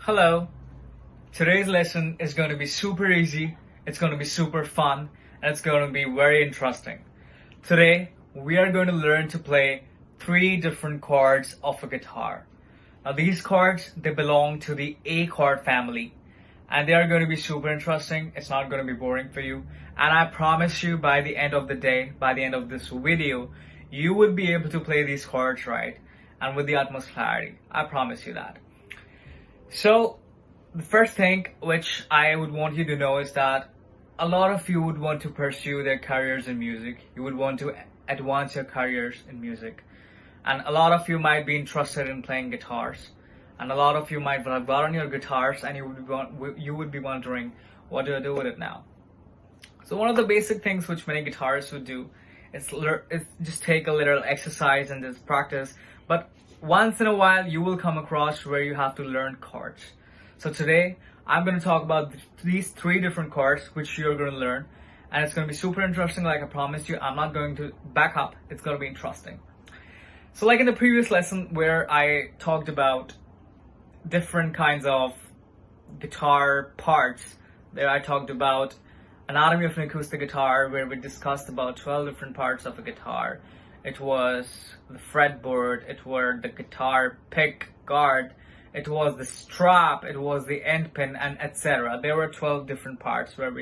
Hello. Today's lesson is going to be super easy, it's going to be super fun, and it's going to be very interesting. Today, we are going to learn to play three different chords of a guitar. Now, these chords, they belong to the A chord family, and they are going to be super interesting. It's not going to be boring for you. And I promise you, by the end of the day, by the end of this video, you will be able to play these chords right and with the utmost clarity. I promise you that. So, the first thing which I would want you to know is that a lot of you would want to pursue their careers in music. You would want to advance your careers in music. And a lot of you might be interested in playing guitars. And a lot of you might have gotten your guitars and you would be wondering, what do I do with it now? So one of the basic things which many guitarists would do is just take a little exercise and just practice. But once in a while, you will come across where you have to learn chords. So today, I'm going to talk about these three different chords which you're going to learn. And it's going to be super interesting, like I promised you. I'm not going to back up. It's going to be interesting. So like in the previous lesson where I talked about different kinds of guitar parts, there I talked about anatomy of an acoustic guitar, where we discussed about 12 different parts of a guitar. It was the fretboard, it were the guitar pick guard, it was the strap, it was the end pin, and etc. There were 12 different parts which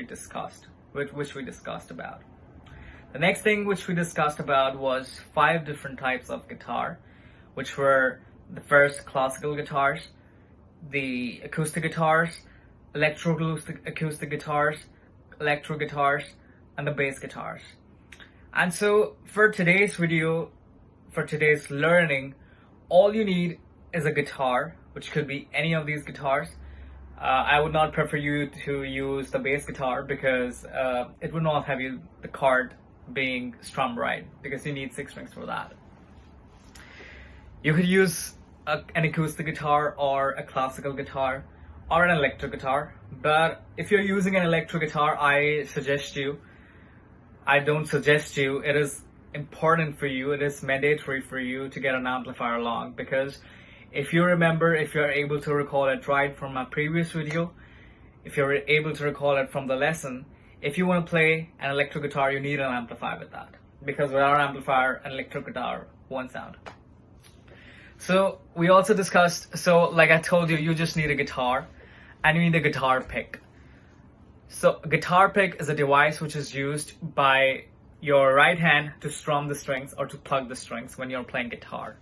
we discussed about. The next thing which we discussed about was 5 different types of guitar, which were the first classical guitars, the acoustic guitars, electro-acoustic guitars, electro guitars, and the bass guitars. And so for today's video, for today's learning, all you need is a guitar, which could be any of these guitars. I would not prefer you to use the bass guitar because it would not have the chord being strummed right, because you need 6 strings for that. You could use an acoustic guitar or a classical guitar or an electric guitar, but if you're using an electric guitar, I don't suggest you, it is important for you, it is mandatory for you to get an amplifier along, because if you remember, if you're able to recall it right from my previous video, if you're able to recall it from the lesson, if you want to play an electric guitar, you need an amplifier with that, because without an amplifier, an electric guitar won't sound. So we also discussed, so like I told you, you just need a guitar and you need a guitar pick. So a guitar pick is a device which is used by your right hand to strum the strings or to plug the strings when you're playing guitar.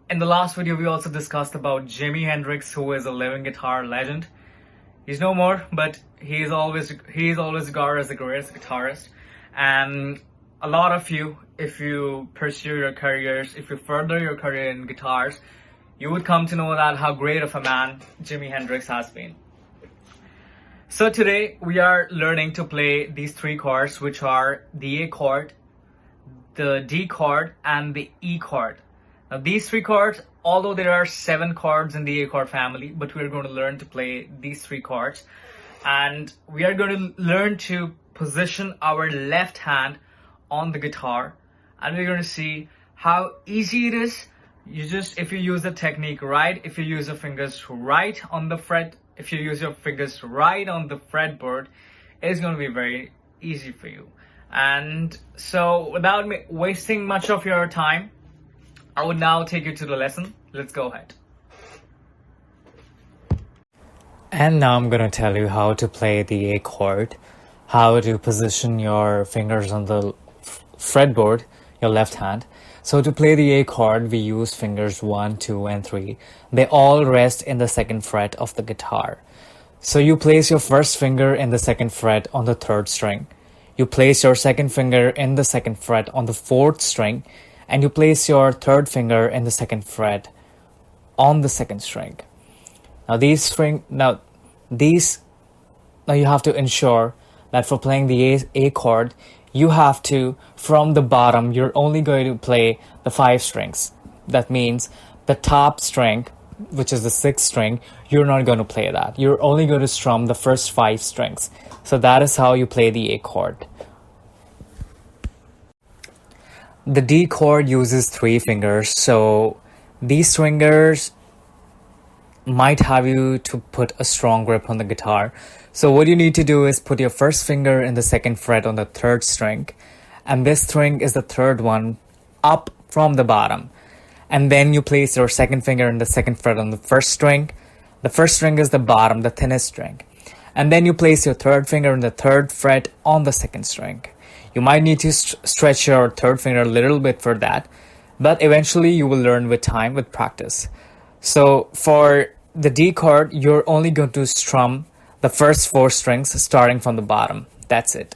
In the last video, we also discussed about Jimi Hendrix, who is a living guitar legend. He's no more, but he's always regarded as the greatest guitarist. And a lot of you, if you pursue your careers, if you further your career in guitars, you would come to know that how great of a man Jimi Hendrix has been. So today we are learning to play these 3 chords, which are the A chord, the D chord, and the E chord. Now these 3 chords, although there are 7 chords in the A chord family, but we're going to learn to play these 3 chords. And we are going to learn to position our left hand on the guitar. And we're going to see how easy it is. If you use the technique right, if you use your fingers right on the fret, if you use your fingers right on the fretboard, it's going to be very easy for you. And so without wasting much of your time, I would now take you to the lesson. Let's go ahead. And now I'm going to tell you how to play the A chord, how to position your fingers on the fretboard, your left hand. So to play the A chord, we use fingers 1, 2, and 3. They all rest in the 2nd fret of the guitar. So you place your first finger in the 2nd fret on the 3rd string. You place your 2nd finger in the 2nd fret on the 4th string. And you place your 3rd finger in the 2nd fret on the 2nd string. Now you have to ensure that for playing the A chord, you have to, from the bottom, you're only going to play the 5 strings. That means the top string, which is the 6th string, you're not going to play that. You're only going to strum the first 5 strings. So that is how you play the A chord. The D chord uses 3 fingers, so these fingers might have you to put a strong grip on the guitar. So what you need to do is put your first finger in the second fret on the third string, and this string is the third one up from the bottom. And then you place your second finger in the second fret on the first string. The first string is the bottom, the thinnest string. And then you place your third finger in the third fret on the second string. You might need to stretch your third finger a little bit for that, but eventually you will learn with time, with practice. So for the D chord, you're only going to strum the first 4 strings starting from the bottom. That's it.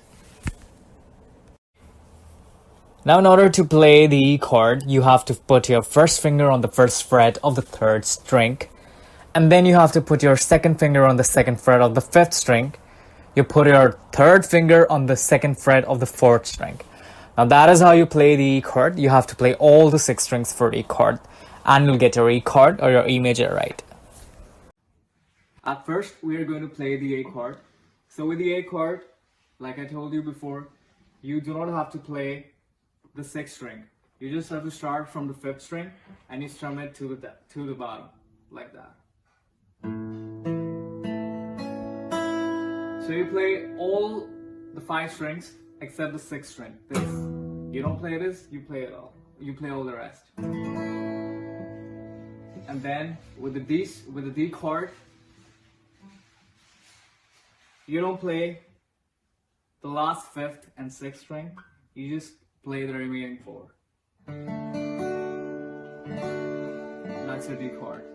Now in order to play the E chord, you have to put your first finger on the first fret of the third string, and then you have to put your second finger on the second fret of the fifth string. You put your third finger on the second fret of the fourth string. Now that is how you play the E chord. You have to play all the 6 strings for E chord, and you'll get your E chord or your E major right. At first, we are going to play the A chord. So with the A chord, like I told you before, you do not have to play the 6th string. You just have to start from the 5th string and you strum it to the bottom, like that. So you play all the 5 strings except the 6th string. This. You don't play this, you play it all. You play all the rest. And then with the D chord, you don't play the last 5th and 6th string. You just play the remaining 4. That's your D chord.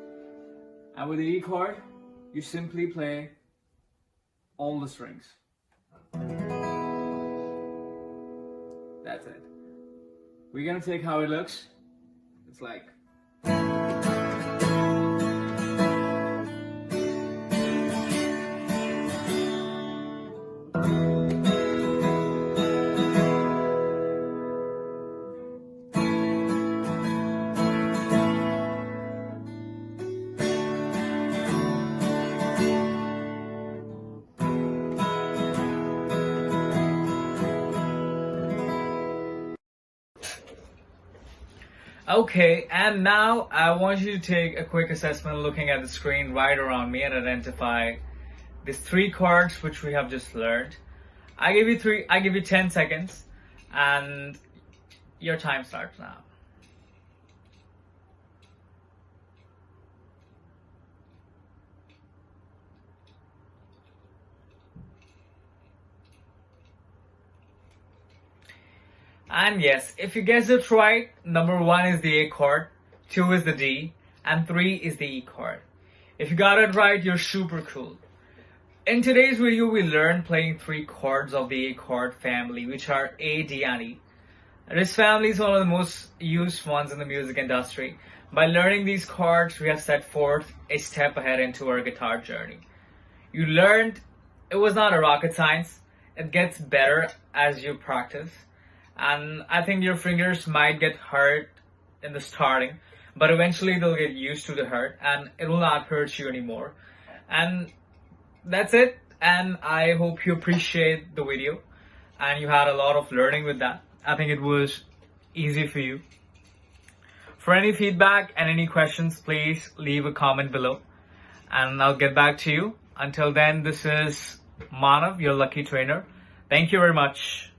And with the E chord, you simply play all the strings. That's it. We're gonna take how it looks. It's like. Okay, and now I want you to take a quick assessment looking at the screen right around me and identify these 3 chords which we have just learned. I give you 10 seconds and your time starts now. And yes, if you guessed it right, number 1 is the A chord, 2 is the D, and 3 is the E chord. If you got it right, you're super cool. In today's video, we learned playing 3 chords of the A chord family, which are A, D, and E. This family is one of the most used ones in the music industry. By learning these chords, we have set forth a step ahead into our guitar journey. You learned it was not a rocket science. It gets better as you practice. And I think your fingers might get hurt in the starting, but eventually they'll get used to the hurt and it will not hurt you anymore. And that's it. And I hope you appreciate the video and you had a lot of learning with that. I think it was easy for you. For any feedback and any questions, please leave a comment below and I'll get back to you. Until then, this is Manav, your lucky trainer. Thank you very much.